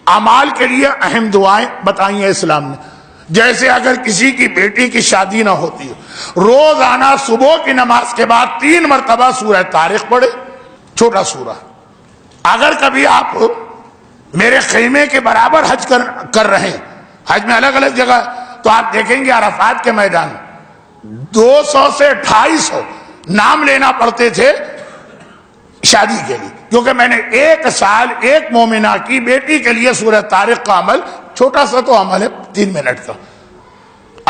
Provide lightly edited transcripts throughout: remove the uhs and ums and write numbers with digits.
اعمال کے لیے اہم دعائیں بتائی ہیں اسلام نے. جیسے اگر کسی کی بیٹی کی شادی نہ ہوتی ہے، روزانہ صبح کی نماز کے بعد 3 مرتبہ سورہ طارق پڑھے، چھوٹا سورہ. اگر کبھی آپ میرے خیمے کے برابر حج کر رہے ہیں، حج میں الگ الگ جگہ، تو آپ دیکھیں گے عرفات کے میدان 200 سے 250 نام لینا پڑتے تھے شادی کے لیے، کیونکہ میں نے 1 سال ایک مومنہ کی بیٹی کے لیے سورہ طارق کا عمل، چھوٹا سا تو عمل ہے 3 منٹ کا،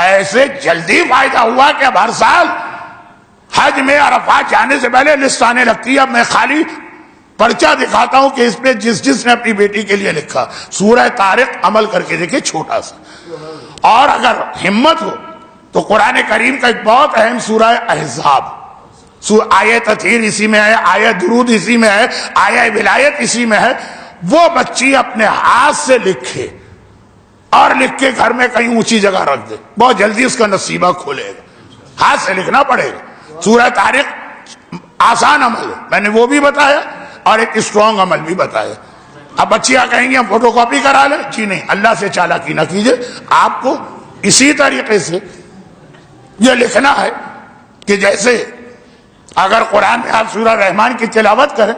ایسے جلدی فائدہ ہوا کہ اب ہر سال حج میں عرفات جانے سے پہلے لسٹ آنے لگتی ہے. اب میں خالی پرچہ دکھاتا ہوں کہ اس پہ جس نے اپنی بیٹی کے لیے لکھا سورہ طارق عمل کر کے دیکھیں، چھوٹا سا. اور اگر ہمت ہو تو قرآن کریم کا ایک بہت اہم سورہ احزاب، آیہ تطہیر اسی میں ہے، آیہ درود اسی میں ہے، آیہ ولایت اسی میں ہے. وہ بچی اپنے ہاتھ سے لکھے اور لکھ کے گھر میں کہیں اونچی جگہ رکھ دے، بہت جلدی اس کا نصیبہ کھولے گا. ہاتھ سے لکھنا پڑے گا. سورہ طارق آسان عمل ہے، میں نے وہ بھی بتایا اور ایک اسٹرانگ عمل بھی بتایا. اب بچیاں کہیں گے ہم فوٹو کاپی کرا لیں، جی نہیں، اللہ سے چالاکی نہ کیجیے. آپ کو اسی طریقے سے یہ لکھنا ہے کہ جیسے اگر قرآن میں آپ سورہ رحمان کی تلاوت کریں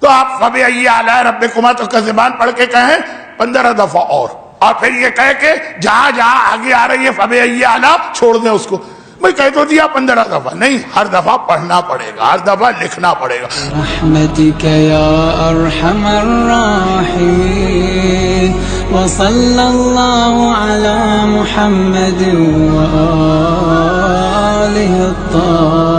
تو آپ فَبِأَيِّ آلَاءِ رَبِّكُمَا تُكَذِّبَانِ پڑھ کے کہیں 15 دفعہ اور پھر یہ کہہ کے جہاں جہاں آگے آ رہی ہے فَبِأَيِّ آلَاء چھوڑ دیں اس کو. میں کہہ تو دیا 15 دفعہ، نہیں، ہر دفعہ پڑھنا پڑے گا، ہر دفعہ لکھنا پڑے گا. رحمتک یا ارحم الراحمین وصلی اللہ علی محمد وآلہ الطاہرین.